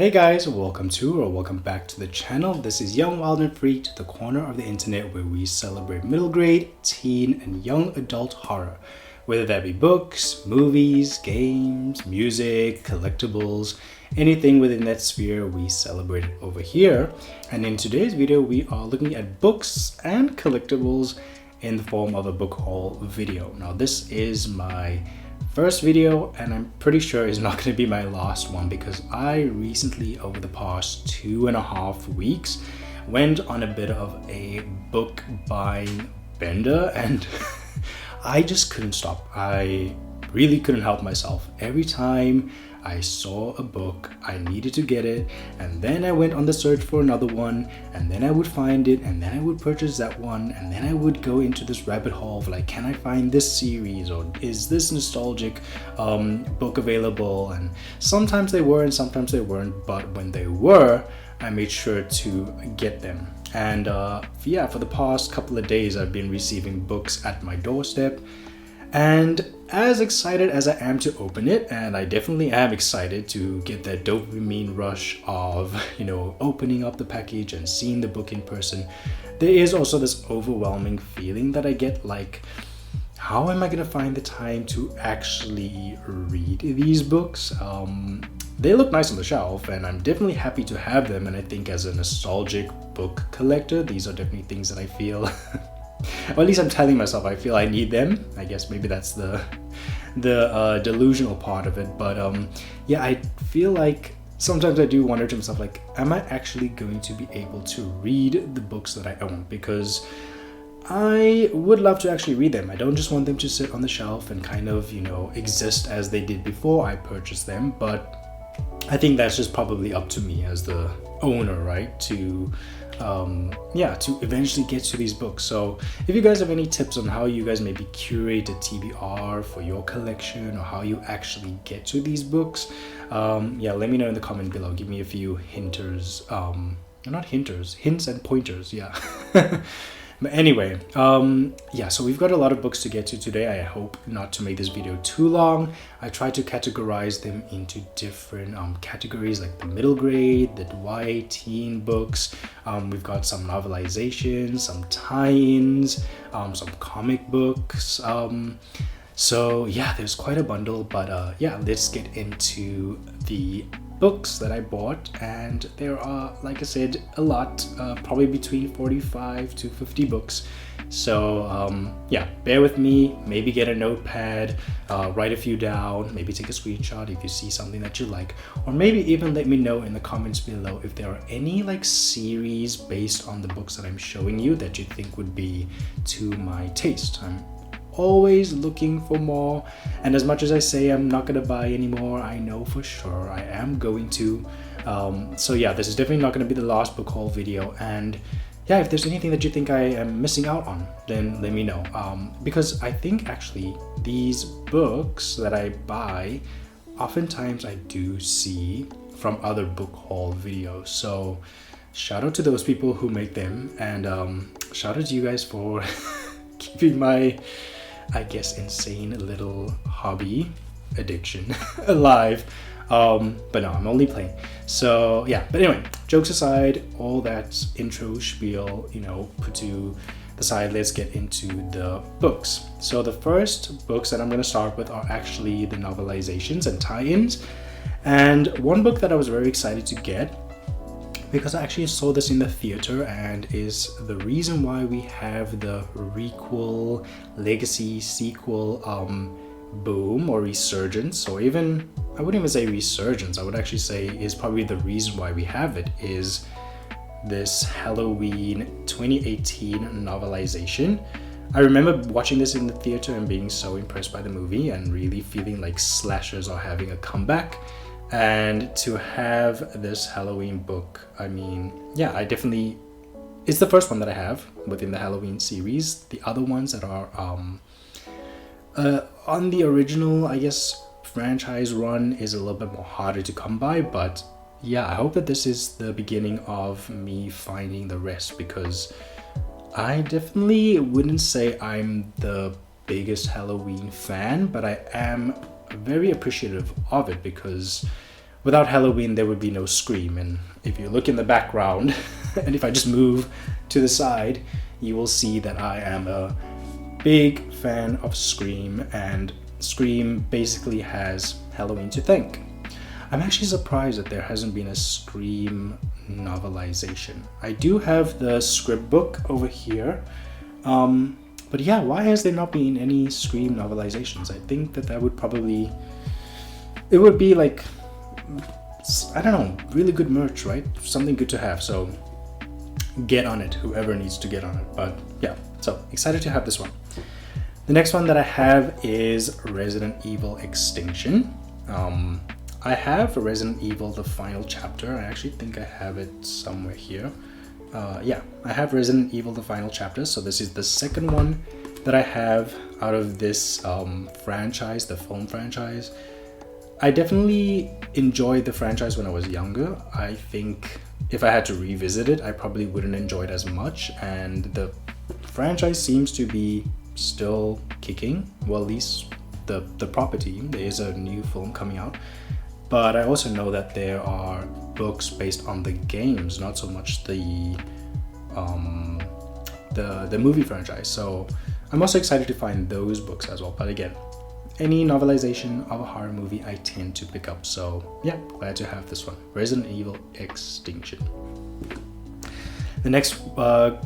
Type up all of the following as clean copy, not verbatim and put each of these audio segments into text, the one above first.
Hey guys, welcome back to the channel. This is Young Wild and Free, to the corner of the internet where we celebrate middle grade, teen, and young adult horror. Whether that be books, movies, games, music, collectibles, anything within that sphere, we celebrate it over here. And in today's video, we are looking at books and collectibles in the form of a book haul video. Now this is my first video, and I'm pretty sure it's not going to be my last one, because I recently, over the past 2.5 weeks, went on a bit of a book buying bender, and I just couldn't stop. I really couldn't help myself. Every time I saw a book, I needed to get it, and then I went on the search for another one, and then I would find it, and then I would purchase that one, and then I would go into this rabbit hole of like, can I find this series, or is this nostalgic book available? And sometimes they were and sometimes they weren't, but when they were, I made sure to get them. And yeah, for the past couple of days I've been receiving books at my doorstep, and as excited as I am to open it, and I definitely am excited to get that dopamine rush of, opening up the package and seeing the book in person, there is also this overwhelming feeling that I get, like, how am I gonna find the time to actually read these books? They look nice on the shelf, and I'm definitely happy to have them, and I think as a nostalgic book collector, these are definitely things that I feel or at least I'm telling myself I feel I need them. I guess maybe that's the delusional part of it, but yeah, I feel like sometimes I do wonder to myself, like, am I actually going to be able to read the books that I own? Because I would love to actually read them. I don't just want them to sit on the shelf and kind of, exist as they did before I purchased them, but I think that's just probably up to me as the owner, right, to eventually get to these books. So if you guys have any tips on how you guys maybe curate a TBR for your collection, or how you actually get to these books, let me know in the comment below. Give me a few hints and pointers. But anyway, so we've got a lot of books to get to today. I hope not to make this video too long. I try to categorize them into different categories, like the middle grade, the YA teen books. We've got some novelizations, some tie-ins, some comic books. So yeah, there's quite a bundle, but let's get into the books that I bought, and there are, like I said, a lot, probably between 45 to 50 books. So bear with me, maybe get a notepad, write a few down, maybe take a screenshot if you see something that you like, or maybe even let me know in the comments below if there are any like series based on the books that I'm showing you that you think would be to my taste. I'm always looking for more, and as much as I say I'm not gonna buy anymore, I know for sure I am going to. So yeah, this is definitely not going to be the last book haul video, and yeah, if there's anything that you think I am missing out on, then let me know, because I think actually these books that I buy, oftentimes I do see from other book haul videos. So shout out to those people who make them, and shout out to you guys for keeping my, I guess, insane little hobby addiction alive. But no, I'm only playing. So yeah, but anyway, jokes aside, all that intro spiel, put to the side, let's get into the books. So the first books that I'm going to start with are actually the novelizations and tie-ins. And one book that I was very excited to get, because I actually saw this in the theater, and is the reason why we have the requel, legacy, sequel boom or resurgence, or even, I wouldn't even say resurgence, I would actually say is probably the reason why we have it, is this Halloween 2018 novelization. I remember watching this in the theater and being so impressed by the movie and really feeling like slashers are having a comeback. And to have this Halloween book, I mean, yeah, it's the first one that I have within the Halloween series. The other ones that are on the original, I guess, franchise run is a little bit more harder to come by, but yeah, I hope that this is the beginning of me finding the rest, because I definitely wouldn't say I'm the biggest Halloween fan, but I am very appreciative of it, because without Halloween, there would be no Scream. And if you look in the background, and if I just move to the side, you will see that I am a big fan of Scream, and Scream basically has Halloween to thank. I'm actually surprised that there hasn't been a Scream novelization. I do have the script book over here, but yeah, why has there not been any Scream novelizations? I think that would probably, it would be like, I don't know, really good merch, right? Something good to have. So get on it, whoever needs to get on it. But yeah, so excited to have this one. The next one that I have is Resident Evil Extinction. I have Resident Evil The Final Chapter. I actually think I have it somewhere here. Yeah, I have Resident Evil The Final Chapter. So this is the second one that I have out of this franchise, the film franchise. I definitely enjoyed the franchise when I was younger. I think if I had to revisit it, I probably wouldn't enjoy it as much. And the franchise seems to be still kicking. Well, at least the property. There is a new film coming out. But I also know that there are books based on the games, not so much the movie franchise. So I'm also excited to find those books as well. But again, any novelization of a horror movie I tend to pick up. So yeah, glad to have this one. Resident Evil Extinction. The next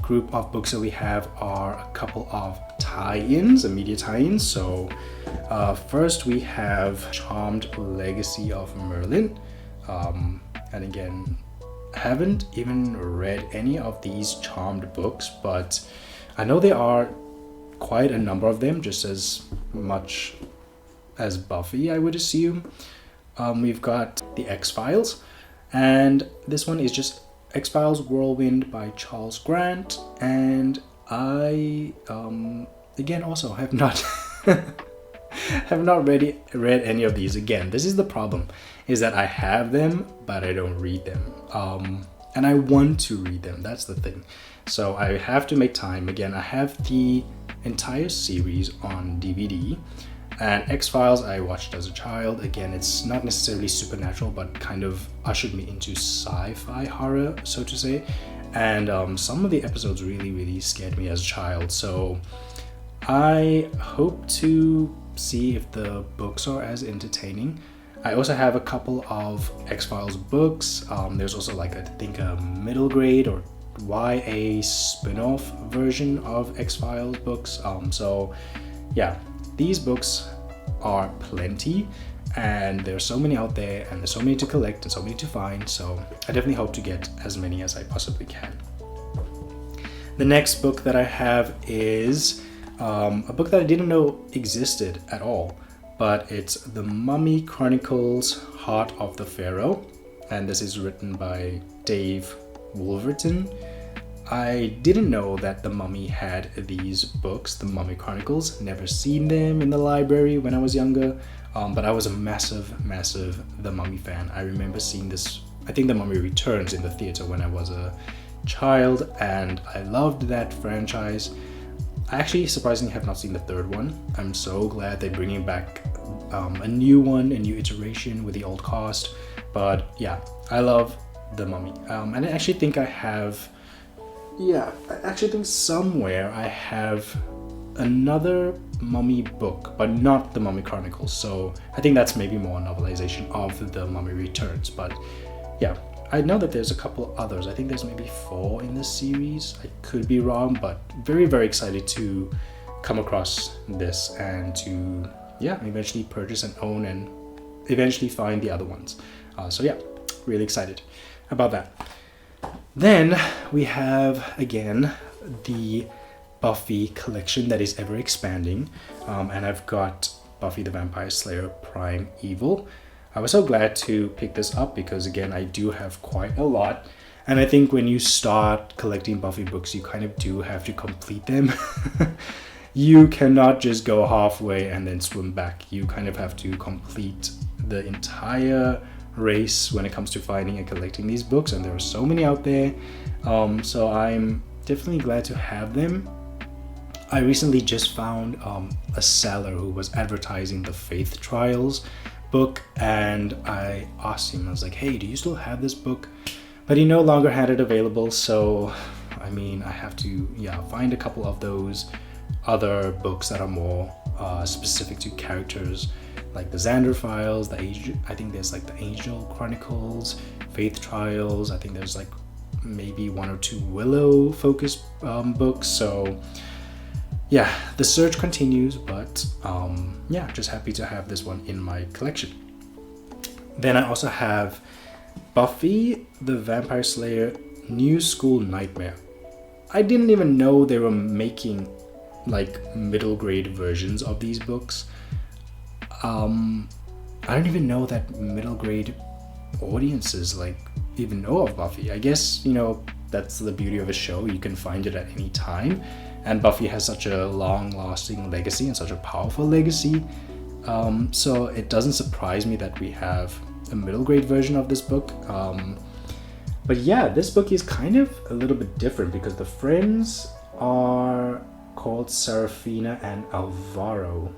group of books that we have are a couple of tie-ins, media tie-ins. So first we have Charmed Legacy of Merlin. And again, haven't even read any of these Charmed books, but I know there are quite a number of them, just as much as Buffy, I would assume. We've got the X-Files, and this one is just X-Files Whirlwind by Charles Grant, and I again also have not read any of these. Again, this is the problem, is that I have them but I don't read them, and I want to read them. That's the thing. So I have to make time. Again, I have the entire series on DVD, and X-Files I watched as a child. Again, it's not necessarily supernatural, but kind of ushered me into sci-fi horror, so to say. And some of the episodes really scared me as a child. So I hope to see if the books are as entertaining. I also have a couple of X-Files books. There's also like, I think, a middle grade or YA spin-off version of X-Files books. So yeah, these books are plenty, and there's so many out there, and there's so many to collect and so many to find. So I definitely hope to get as many as I possibly can. The next book that I have is a book that I didn't know existed at all, but it's The Mummy Chronicles: Heart of the Pharaoh, and this is written by Dave Wolverton. I didn't know that The Mummy had these books, The Mummy Chronicles. Never seen them in the library when I was younger, but I was a massive The Mummy fan. I remember seeing this, I think The Mummy Returns, in the theater when I was a child, and I loved that franchise. I actually surprisingly have not seen the third one. I'm so glad they're bringing back a new one, a new iteration with the old cast. But yeah, I love The Mummy. And I actually think I have, somewhere I have another Mummy book, but not The Mummy Chronicles. So I think that's maybe more a novelization of The Mummy Returns. But yeah, I know that there's a couple others. I think there's maybe 4 in this series. I could be wrong, but very excited to come across this and to eventually purchase and own and eventually find the other ones. So yeah, really excited about that. Then we have again the Buffy collection that is ever expanding, and I've got Buffy the Vampire Slayer Prime Evil. I was so glad to pick this up because again, I do have quite a lot, and I think when you start collecting Buffy books, you kind of do have to complete them. You cannot just go halfway and then swim back. You kind of have to complete the entire race when it comes to finding and collecting these books, and there are so many out there. So I'm definitely glad to have them. I recently just found a seller who was advertising the Faith Trials book, and I asked him, I was like, hey, do you still have this book? But he no longer had it available, so I mean, I have to find a couple of those other books that are more specific to characters, like the Xander Files, I think there's like the Angel Chronicles, Faith Trials. I think there's like maybe 1 or 2 Willow focused books. So yeah, the search continues, but just happy to have this one in my collection. Then I also have Buffy the Vampire Slayer New School Nightmare. I didn't even know they were making like middle grade versions of these books. I don't even know that middle grade audiences like even know of Buffy. I guess, that's the beauty of a show. You can find it at any time. And Buffy has such a long-lasting legacy and such a powerful legacy. So it doesn't surprise me that we have a middle grade version of this book. But yeah, this book is kind of a little bit different because the friends are called Serafina and Alvaro.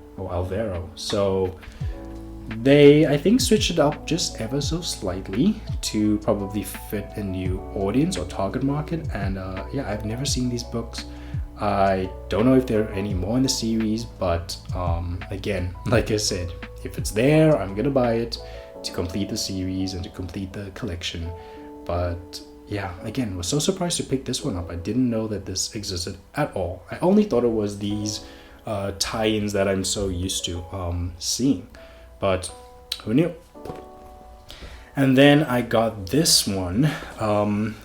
So they, I think, switched it up just ever so slightly to probably fit a new audience or target market. And I've never seen these books. I don't know if there are any more in the series, but again, like I said, if it's there, I'm gonna buy it to complete the series and to complete the collection. But yeah, again, was so surprised to pick this one up. I didn't know that this existed at all. I only thought it was these tie-ins that I'm so used to seeing, but who knew? And then I got this one.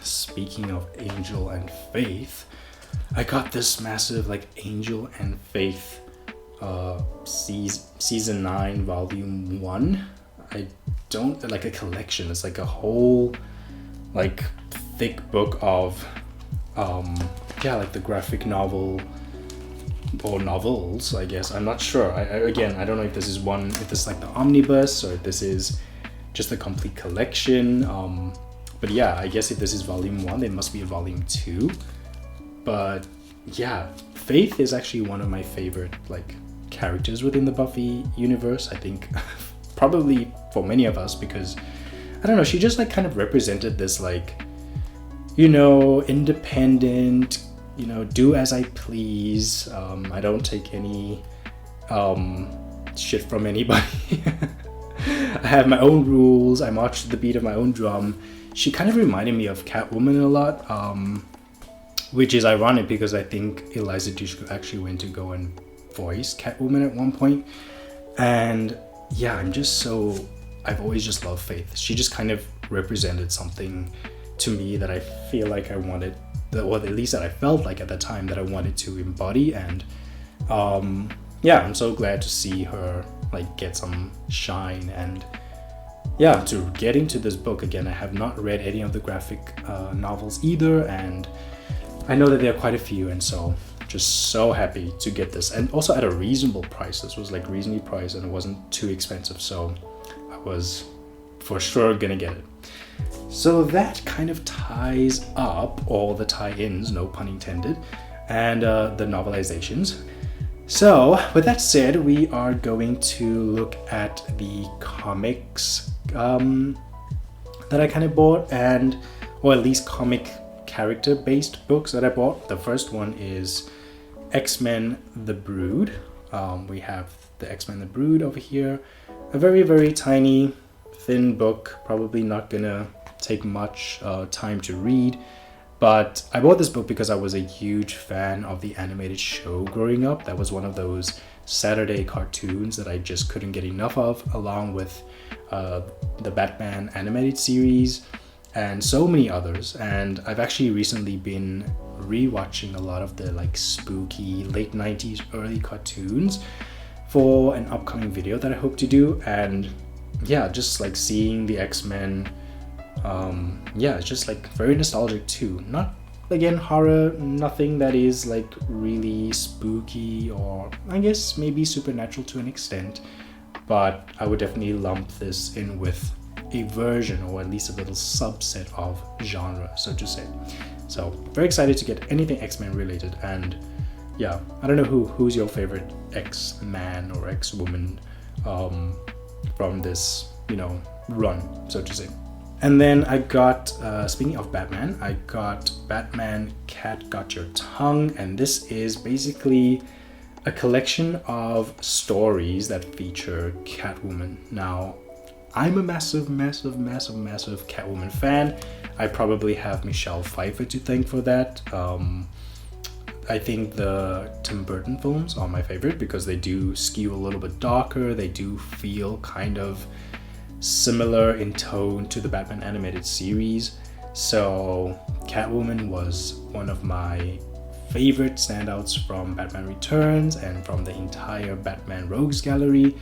Speaking of Angel and Faith, I got this massive like Angel and Faith season 9 volume 1. I don't like a collection. It's like a whole like thick book of like the graphic novel or novels, I guess. I'm not sure. I don't know if this is like the omnibus or if this is just a complete collection. But yeah, I guess if this is volume 1, there must be a volume 2. But yeah, Faith is actually one of my favorite like characters within the Buffy universe. I think probably for many of us, because I don't know, she just like kind of represented this like, independent, do as I please. I don't take any shit from anybody. I have my own rules. I march to the beat of my own drum. She kind of reminded me of Catwoman a lot, which is ironic because I think Eliza Dushku actually went to go and voice Catwoman at one point. And yeah, I've always just loved Faith. She just kind of represented something to me that I feel like I wanted, or at least that I felt like at the time that I wanted to embody. And I'm so glad to see her like get some shine. And yeah, to get into this book again, I have not read any of the graphic novels either, and I know that there are quite a few, and so just so happy to get this, and also at a reasonable price. This was like reasonably priced and it wasn't too expensive, so I was for sure gonna get it. So that kind of ties up all the tie-ins, no pun intended, and the novelizations. So with that said, we are going to look at the comics that I kind of bought, or at least comic character-based books that I bought. The first one is X-Men The Brood. We have the X-Men The Brood over here. A very, very tiny, thin book, probably not gonna take much time to read. But I bought this book because I was a huge fan of the animated show growing up. That was one of those Saturday cartoons that I just couldn't get enough of, along with the Batman animated series and so many others. And I've actually recently been rewatching a lot of the like spooky late 90s early cartoons for an upcoming video that I hope to do. And yeah, just like seeing the X-Men, it's just like very nostalgic too. Not again horror, nothing that is like really spooky, or I guess maybe supernatural to an extent, but I would definitely lump this in with a version, or at least a little subset of genre, so to say. So very excited to get anything X-Men related. And yeah, I don't know who's your favorite X-Man or X-Woman from this, run, so to say. And then I got, speaking of Batman, I got Batman Cat Got Your Tongue, and this is basically a collection of stories that feature Catwoman. Now, I'm a massive Catwoman fan. I probably have Michelle Pfeiffer to thank for that. I think the Tim Burton films are my favorite because they do skew a little bit darker. They do feel kind of similar in tone to the Batman animated series. So Catwoman was one of my favorite standouts from Batman Returns and from the entire Batman Rogues gallery.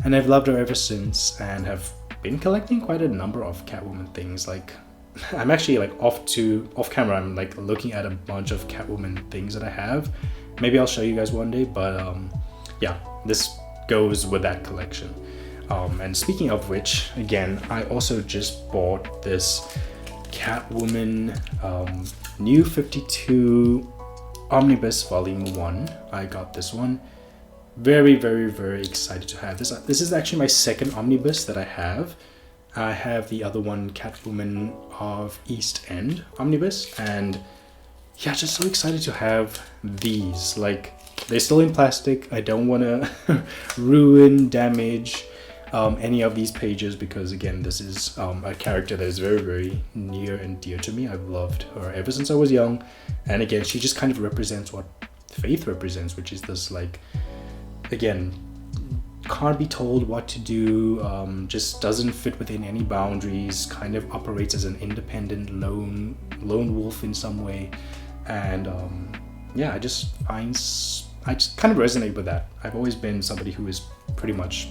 And I've loved her ever since and have been collecting quite a number of Catwoman things. Like, I'm actually like off camera, I'm like looking at a bunch of Catwoman things that I have. Maybe I'll show you guys one day, but yeah, this goes with that collection. And speaking of which, again, I also just bought this Catwoman New 52 Omnibus Volume 1. I got this one. Very excited to have this. This is actually my second omnibus that I have. I have the other one, Catwoman of East End omnibus, and yeah, just so excited to have these. Like, they're still in plastic. I don't want to ruin, damage any of these pages because, again, this is a character that is very near and dear to me. I've loved her ever since I was young, and again, she just kind of represents what Faith represents, which is this, like, again, can't be told what to do, just doesn't fit within any boundaries, kind of operates as an independent lone wolf in some way. And yeah, I just kind of resonate with that. I've always been somebody who is pretty much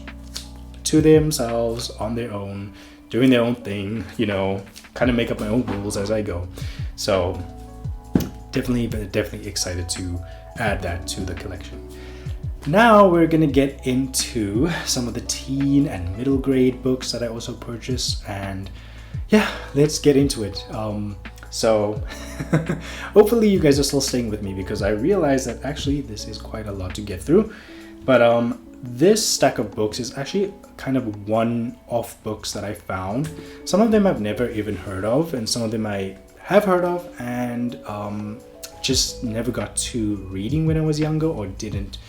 to themselves, on their own, doing their own thing, kind of make up my own rules as I go. So definitely excited to add that to the collection. Now we're gonna get into some of the teen and middle grade books that I also purchased, and yeah, let's get into it. So hopefully you guys are still staying with me because I realize that actually this is quite a lot to get through. But this stack of books is actually kind of one-off books that I found. Some of them I've never even heard of, and some of them I have heard of and just never got to reading when I was younger, or didn't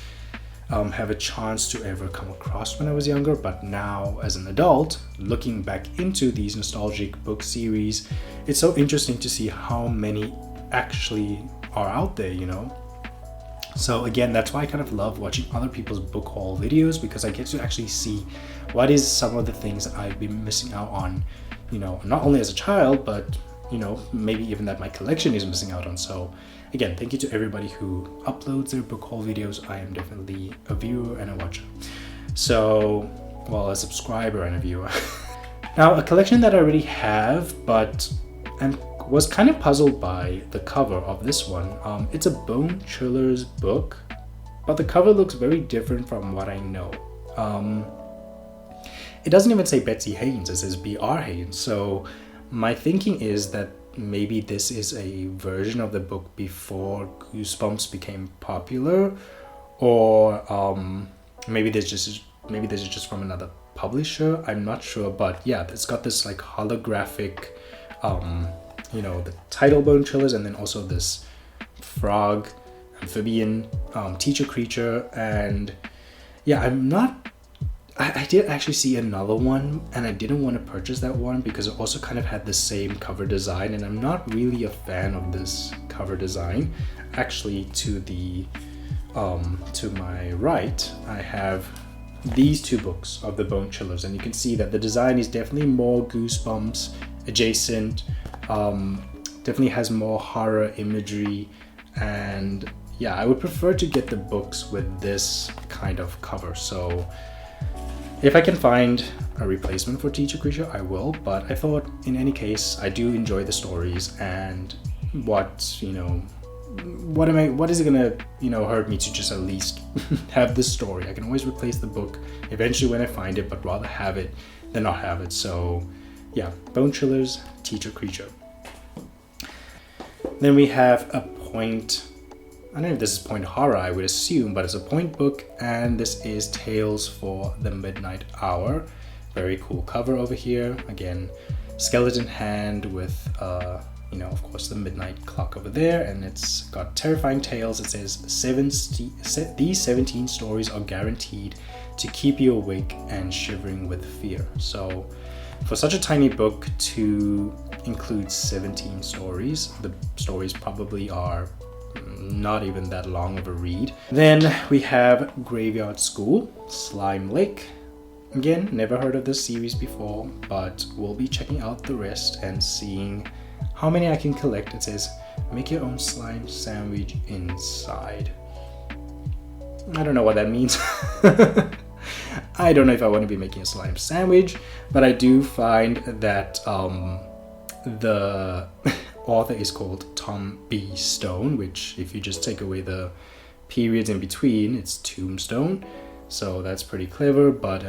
have a chance to ever come across when I was younger. But now as an adult, looking back into these nostalgic book series, it's so interesting to see how many actually are out there, So again, that's why I kind of love watching other people's book haul videos, because I get to actually see what is some of the things that I've been missing out on, not only as a child, but maybe even that my collection is missing out on. So again, thank you to everybody who uploads their book haul videos. I am definitely a viewer and a watcher. So, well, a subscriber and a viewer. Now, a collection that I already have, but was kind of puzzled by the cover of this one. It's a Bone Chiller's book, but the cover looks very different from what I know. It doesn't even say Betsy Haynes, it says B.R. Haynes. So my thinking is that maybe this is a version of the book before Goosebumps became popular, or maybe this is just from another publisher. I'm not sure, but yeah, it's got this like holographic, the title Bone Chillers, and then also this frog, amphibian, teacher creature, and yeah, I did actually see another one, and I didn't want to purchase that one because it also kind of had the same cover design, and I'm not really a fan of this cover design. Actually, to my right, I have these two books of the Bone Chillers, and you can see that the design is definitely more Goosebumps adjacent, definitely has more horror imagery, and yeah, I would prefer to get the books with this kind of cover. So if I can find a replacement for Teacher Creature, I will, but I thought in any case, I do enjoy the stories, and what is it gonna, hurt me to just at least have this story? I can always replace the book eventually when I find it, but rather have it than not have it. So yeah, Bone Chillers, Teacher Creature. Then we have a point, I don't know if this is point horror, I would assume, but it's a point book, and this is Tales for the Midnight Hour. Very cool cover over here. Again, skeleton hand with you know, of course, the midnight clock over there, and it's got terrifying tales. It says these 17 stories are guaranteed to keep you awake and shivering with fear. So for such a tiny book to include 17 stories, the stories probably are not even that long of a read. Then we have Graveyard School, Slime Lake. Again, never heard of this series before, but we'll be checking out the rest and seeing how many I can collect. It says, make your own slime sandwich inside. I don't know what that means. I don't know if I want to be making a slime sandwich, but I do find that the author is called Tom B. Stone, which if you just take away the periods in between, it's Tombstone. So that's pretty clever, but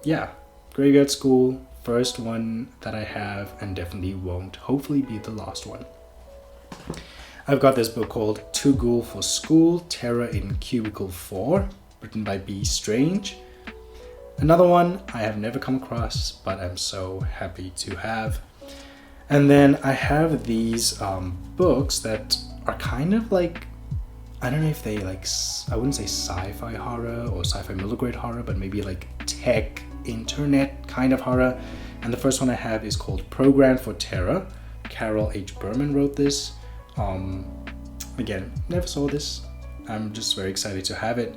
yeah, Graveyard School, first one that I have, and definitely won't hopefully be the last one. I've got this book called Too Ghoul for School, Terror in Cubicle 4, written by B. Strange. Another one I have never come across, but I'm so happy to have. And then I have these books that are kind of like, I don't know if they like, I wouldn't say sci-fi horror or sci-fi middle grade horror, but maybe like tech, internet kind of horror. And the first one I have is called Programmed for Terror. Carol H. Berman wrote this. Again, never saw this. I'm just very excited to have it.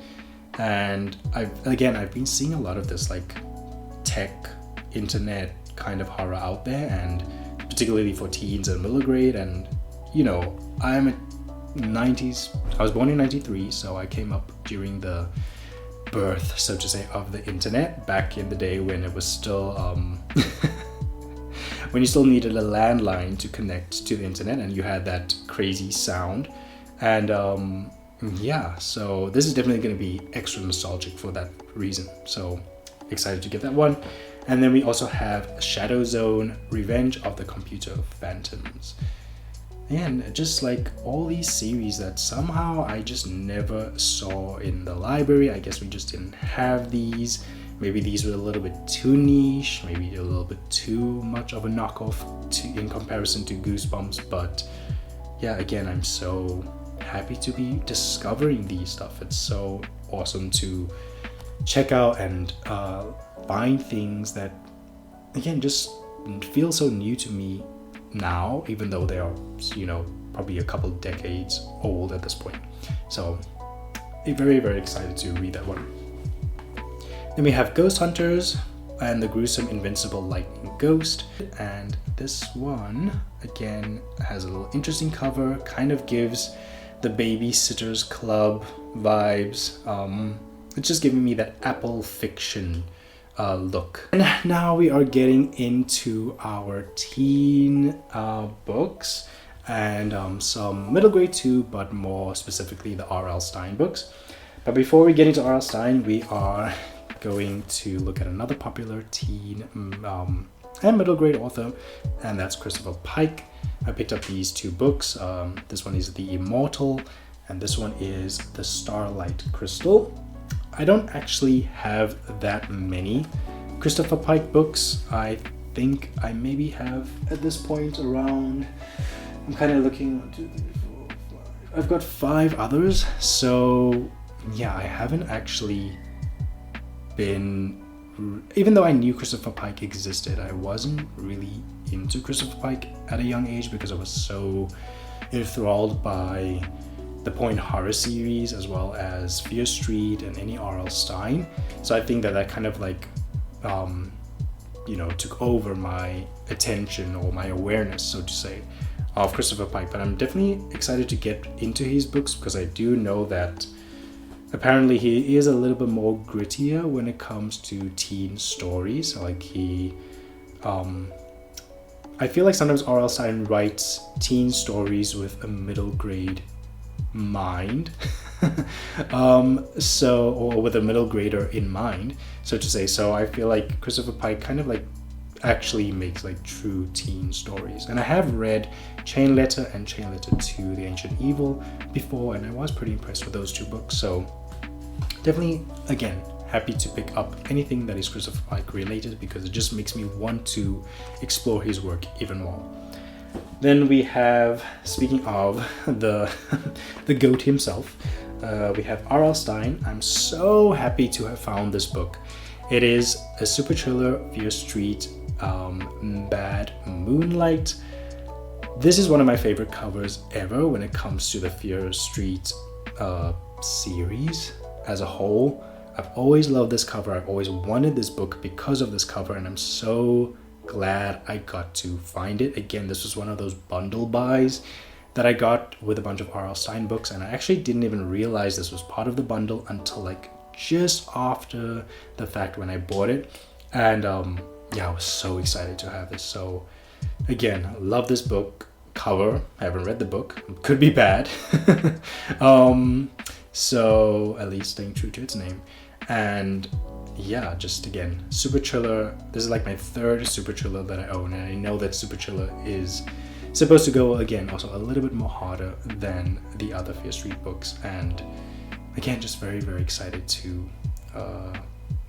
And I've been seeing a lot of this like tech, internet kind of horror out there, and particularly for teens and middle grade. And you know, I'm a 90s, I was born in 93, so I came up during the birth, so to say, of the internet, back in the day when it was still when you still needed a landline to connect to the internet, and you had that crazy sound. And yeah, so this is definitely going to be extra nostalgic for that reason, so excited to get that one. And then we also have Shadow Zone, Revenge of the Computer Phantoms. And just like all these series that somehow I just never saw in the library. I guess we just didn't have these. Maybe these were a little bit too niche, maybe a little bit too much of a knockoff in comparison to Goosebumps. But yeah, again, I'm so happy to be discovering these stuff. It's so awesome to check out and find things that, again, just feel so new to me now, even though they are, you know, probably a couple decades old at this point. So very, very excited to read that one. Then we have Ghost Hunters and the Gruesome Invincible Lightning Ghost. And this one, again, has a little interesting cover, kind of gives the Babysitters Club vibes. It's just giving me that Apple Fiction look. And now we are getting into our teen books and some middle grade too, but more specifically the R.L. Stine books. But before we get into R.L. Stine, we are going to look at another popular teen and middle grade author, and that's Christopher Pike. I picked up these two books. This one is The Immortal, and this one is The Starlight Crystal. I don't actually have that many Christopher Pike books. I think I maybe have at this point around, I'm kind of looking, 2, 3, 4, 5. I've got 5 others. So yeah, I haven't actually been, even though I knew Christopher Pike existed, I wasn't really into Christopher Pike at a young age because I was so enthralled by the Point Horror series as well as Fear Street and any R.L. Stine. So I think that kind of like, you know, took over my attention or my awareness, so to say, of Christopher Pike. But I'm definitely excited to get into his books because I do know that apparently he is a little bit more grittier when it comes to teen stories. Like I feel like sometimes R.L. Stine writes teen stories with a middle grade mind, or with a middle grader in mind, so to say. So I feel like Christopher Pike kind of like actually makes like true teen stories. And I have read Chain Letter and Chain Letter 2, The Ancient Evil before, and I was pretty impressed with those 2 books. So definitely, again, happy to pick up anything that is Christopher Pike related, because it just makes me want to explore his work even more. Then we have, speaking of the the goat himself, we have R.L. Stine. I'm so happy to have found this book. It is a super thriller, Fear Street, Bad Moonlight. This is one of my favorite covers ever when it comes to the Fear Street series as a whole. I've always loved this cover. I've always wanted this book because of this cover, and I'm so glad I got to find it. Again, this was one of those bundle buys that I got with a bunch of R.L. Stine books, and I actually didn't even realize this was part of the bundle until like just after the fact when I bought it. And yeah, I was so excited to have this. So again, I love this book cover. I haven't read the book, it could be bad. So at least staying true to its name. And yeah, just again, super thriller. This is like my third super thriller that I own, and I know that super thriller is supposed to go again also a little bit more harder than the other Fear Street books. And again, just very, very excited to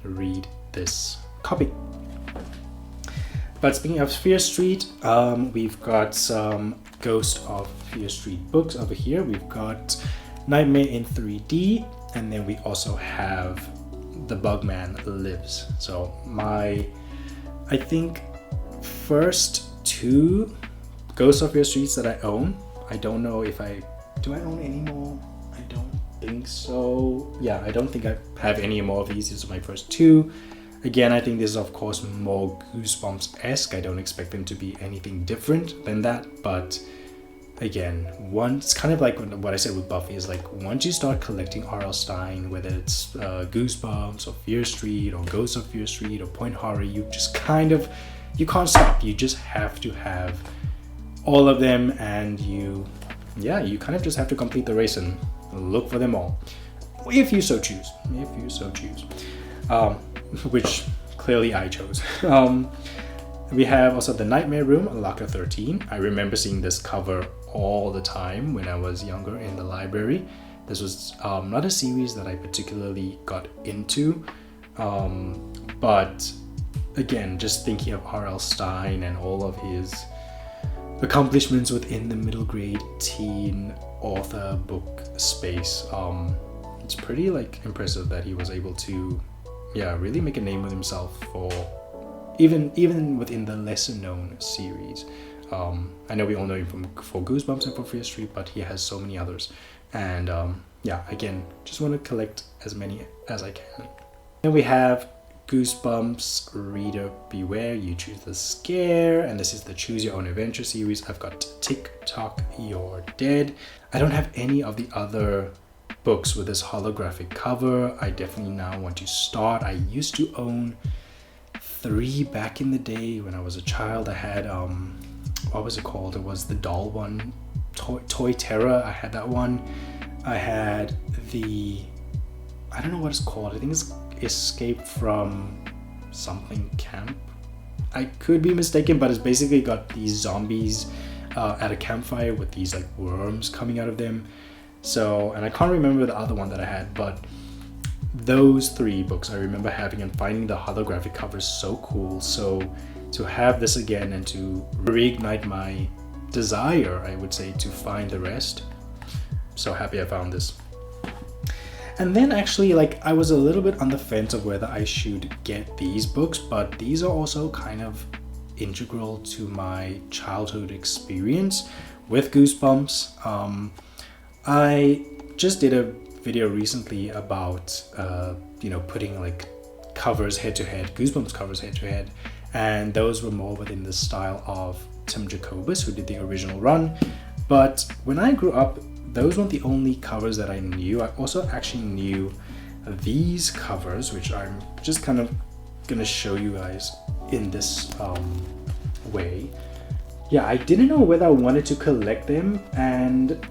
read this copy. But speaking of Fear Street, we've got some Ghost of Fear Street books over here. We've got Nightmare in 3D, and then we also have The Bugman Lives. So my, I think, first two Ghost of Fear Streets that I own. I don't know if do I own any more? I don't think so. Yeah, I don't think I have any more of these. These are my first two. Again, I think this is of course more Goosebumps-esque. I don't expect them to be anything different than that, but again, it's kind of like what I said with Buffy, is like once you start collecting R.L. Stine, whether it's Goosebumps or Fear Street or Ghosts of Fear Street or Point Horror, you just you can't stop. You just have to have all of them, and you kind of just have to complete the race and look for them all, if you so choose. Which clearly I chose. We have also The Nightmare Room, Locker 13. I remember seeing this cover all the time when I was younger in the library. This was not a series that I particularly got into, but again, just thinking of R.L. Stine and all of his accomplishments within the middle grade teen author book space, it's pretty like impressive that he was able to really make a name with himself for even within the lesser known series. I know we all know him for Goosebumps and for Fear Street, but he has so many others. And again, just want to collect as many as I can. Then we have Goosebumps, Reader Beware, You Choose the Scare, and this is the Choose Your Own Adventure series. I've got TikTok, You're Dead. I don't have any of the other books with this holographic cover. I definitely now want to start. I used to own 3 back in the day when I was a child. I had what was it called? It was the doll one, Toy Terror. I had that one. I had I don't know what it's called. I think it's Escape from something camp. I could be mistaken, but it's basically got these zombies at a campfire with these like worms coming out of them. So, and I can't remember the other one that I had, but those 3 books I remember having and finding the holographic covers so cool. So to have this again and to reignite my desire, I would say, to find the rest. So happy I found this. And then actually, like, I was a little bit on the fence of whether I should get these books, but these are also kind of integral to my childhood experience with Goosebumps. I just did a video recently about putting like covers head to head, Goosebumps covers head to head, and those were more within the style of Tim Jacobus, who did the original run. But when I grew up, those weren't the only covers that I knew. I also actually knew these covers, which I'm just kind of gonna show you guys in this way. Yeah, I didn't know whether I wanted to collect them, and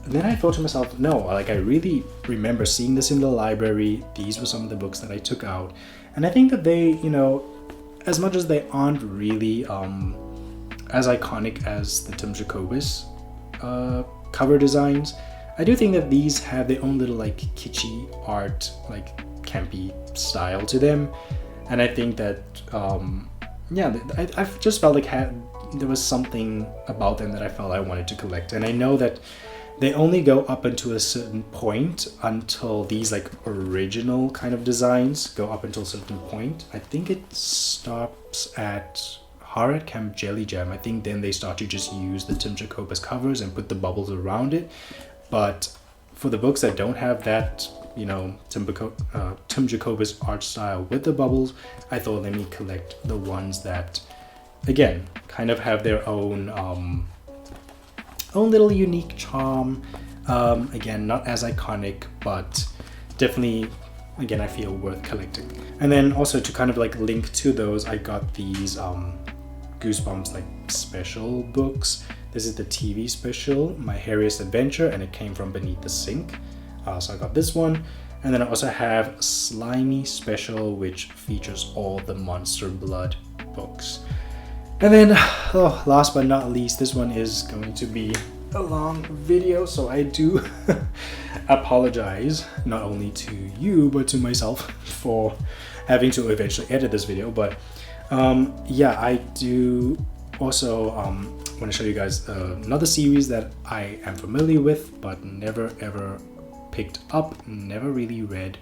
then I thought to myself, no, like I really remember seeing this in the library. These were some of the books that I took out, and I think that they, as much as they aren't really as iconic as the Tim Jacobus cover designs, I do think that these have their own little like kitschy art, like campy style to them. And I think that I just felt like there was something about them that I felt I wanted to collect. And I know that they only go up until a certain point, until these like original kind of designs go up until a certain point. I think it stops at Horror at Camp Jelly Jam. I think then they start to just use the Tim Jacobus covers and put the bubbles around it. But for the books that don't have that, you know, Tim Jacobus art style with the bubbles, I thought let me collect the ones that, again, kind of have their own little unique charm. Again, not as iconic, but definitely, again, I feel worth collecting. And then also to kind of like link to those, I got these Goosebumps like special books. This is the TV special, My Hairiest Adventure, and it came from Beneath the Sink. So I got this one. And then I also have Slimy Special, which features all the Monster Blood books. And then, last but not least, this one is going to be a long video, so I do apologize not only to you but to myself for having to eventually edit this video. But I do also want to show you guys another series that I am familiar with but never ever picked up, never really read,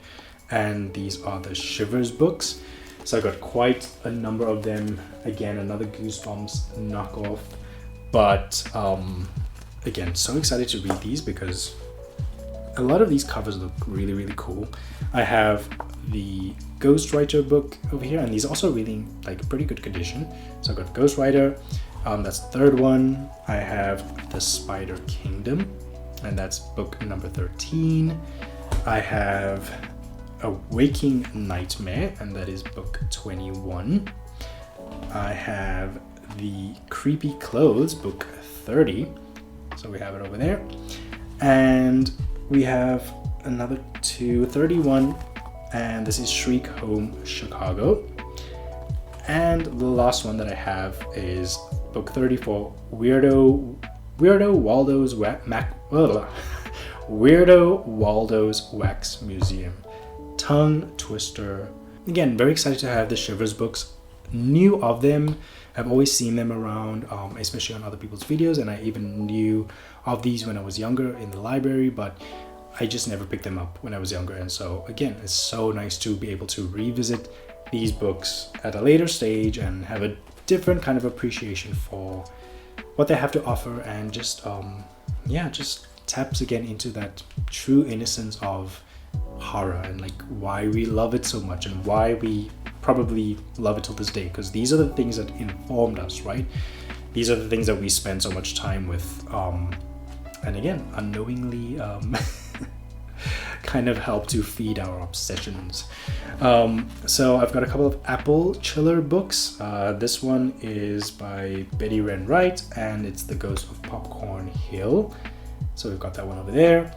and these are the Shivers books. So I got quite a number of them. Again, another Goosebumps knockoff, but again, so excited to read these because a lot of these covers look really, really cool. I have the Ghostwriter book over here, and these are also really like pretty good condition. So I got Ghostwriter, that's the third one. I have The Spider Kingdom, and that's book number 13. I have A Waking Nightmare, and that is book 21. I have The Creepy Clothes, book 30. So we have it over there. And we have another 31, and this is Shriek Home Chicago. And the last one that I have is book 34, Weirdo Waldo's Weirdo Waldo's Wax Museum. Tongue Twister. Again, very excited to have the Shivers books. Knew of them. I've always seen them around, especially on other people's videos, and I even knew of these when I was younger in the library, but I just never picked them up when I was younger. And so again, it's so nice to be able to revisit these books at a later stage and have a different kind of appreciation for what they have to offer, and just just taps again into that true innocence of horror and like why we love it so much and why we probably love it till this day, because these are the things that informed us, right? These are the things that we spend so much time with, and again, unknowingly kind of help to feed our obsessions. So I've got a couple of Apple Chiller books. This one is by Betty Wren Wright, and it's The Ghost of Popcorn Hill. So we've got that one over there.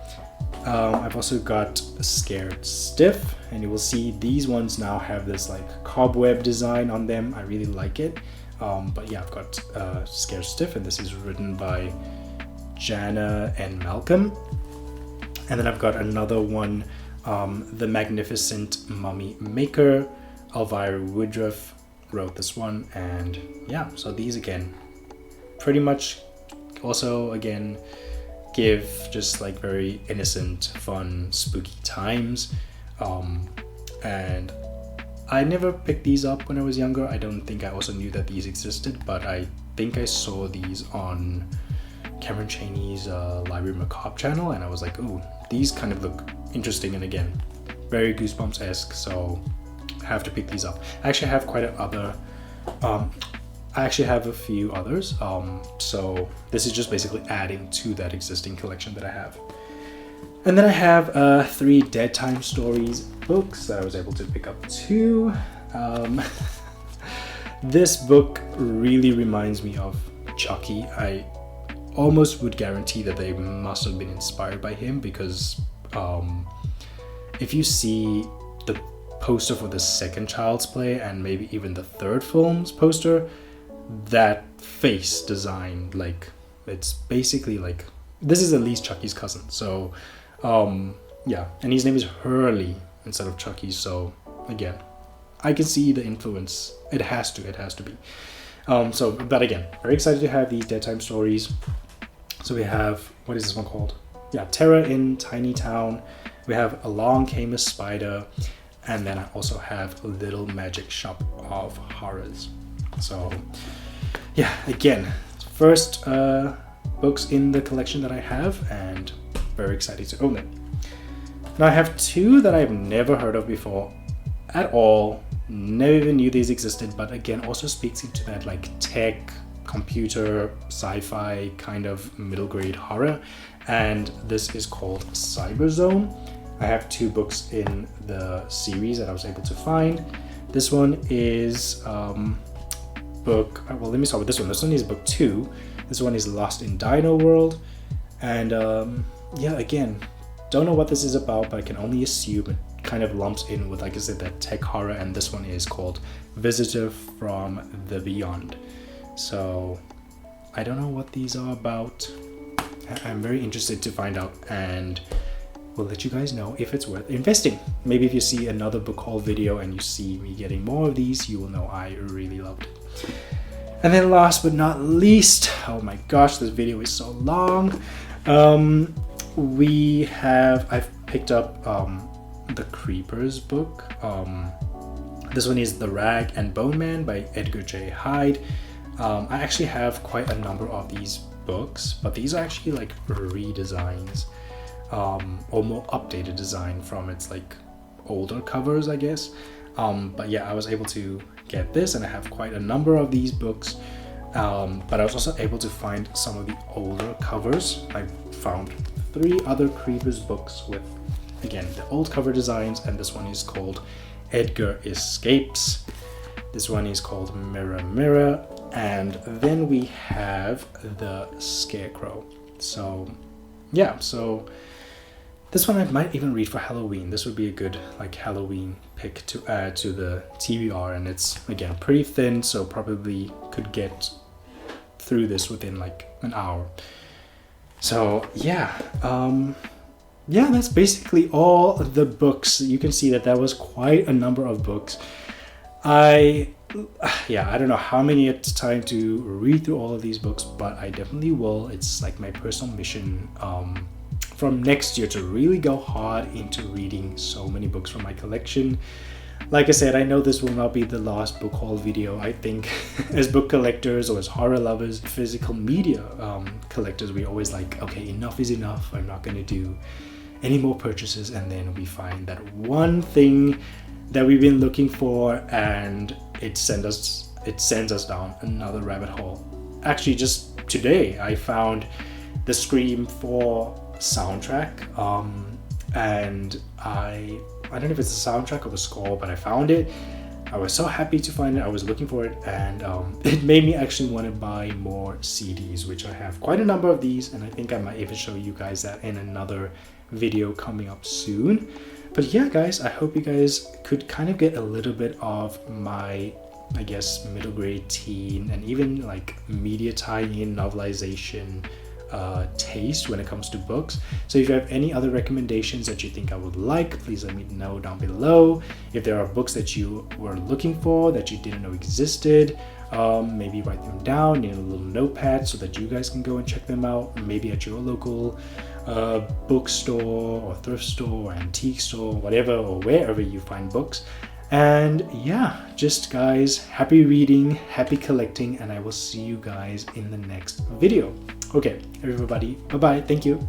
I've also got Scared Stiff, and you will see these ones now have this like cobweb design on them. I really like it. But yeah, I've got Scared Stiff, and this is written by Jana and Malcolm. And then I've got another one, The Magnificent Mummy Maker. Elvira Woodruff wrote this one, and yeah, so these again pretty much also again give just like very innocent, fun, spooky times. And I never picked these up when I was younger. I don't think I also knew that these existed, but I think I saw these on Cameron Chaney's Library Macabre channel, and I was like, ooh, these kind of look interesting, and again, very Goosebumps-esque, so I have to pick these up. I actually have a few others, so this is just basically adding to that existing collection that I have. And then I have 3 Deadtime Stories books that I was able to pick up too. This book really reminds me of Chucky. I almost would guarantee that they must have been inspired by him, because if you see the poster for the second Child's Play and maybe even the third film's poster, that face design, like, it's basically like, this is at least Chucky's cousin. So yeah, and his name is Hurley, instead of Chucky. So again, I can see the influence. It has to be. But again, very excited to have these Deadtime Stories. So we have, what is this one called? Yeah, Terror in Tiny Town. We have Along Came a Spider. And then I also have Little Magic Shop of Horrors. So yeah, again, first books in the collection that I have, and very excited to own it. Now I have two that I've never heard of before at all. Never even knew these existed, but again, also speaks into that like tech, computer, sci-fi kind of middle grade horror. And this is called Cyberzone. I have two books in the series that I was able to find. This one is book, well, let me start with this one. This one is book 2. This one is Lost in Dino World. And yeah, again, don't know what this is about, but I can only assume it kind of lumps in with, like I said, that tech horror. And this one is called Visitor from the Beyond. So I don't know what these are about. I'm very interested to find out, and we'll let you guys know if it's worth investing. Maybe if you see another book haul video and you see me getting more of these, you will know I really loved it. And then last but not least, oh my gosh, this video is so long. I've picked up the Creepers book. This one is The Rag and Bone Man by Edgar J. Hyde. I actually have quite a number of these books, but these are actually like redesigns. Or more updated design from its like older covers, I guess. But yeah, I was able to get this, and I have quite a number of these books. But I was also able to find some of the older covers. I found 3 other Creepers books with, again, the old cover designs, and this one is called Edgar Escapes. This one is called Mirror Mirror, and then we have The Scarecrow. So yeah, so this one I might even read for Halloween. This would be a good like Halloween pick to add to the TBR, and it's again pretty thin, so probably could get through this within like an hour. So yeah, yeah, that's basically all the books. You can see that was quite a number of books. I don't know how many at a time to read through all of these books, but I definitely will. It's like my personal mission from next year to really go hard into reading so many books from my collection. Like I said, I know this will not be the last book haul video. I think as book collectors or as horror lovers, physical media collectors, we always like, okay, enough is enough. I'm not going to do any more purchases. And then we find that one thing that we've been looking for, and it sends us down another rabbit hole. Actually, just today I found the Scream 4 soundtrack, and I don't know if it's the soundtrack or the score, but I found it. I was so happy to find it. I was looking for it, and it made me actually want to buy more CDs, which I have quite a number of these, and I think I might even show you guys that in another video coming up soon. But yeah, guys, I hope you guys could kind of get a little bit of my, I guess, middle grade teen and even like media tie-in novelization taste when it comes to books. So if you have any other recommendations that you think I would like, please let me know down below. If there are books that you were looking for that you didn't know existed, maybe write them down in a little notepad so that you guys can go and check them out, maybe at your local bookstore or thrift store or antique store, whatever, or wherever you find books. And yeah, just guys, happy reading, happy collecting, and I will see you guys in the next video. Okay, everybody, bye bye, thank you.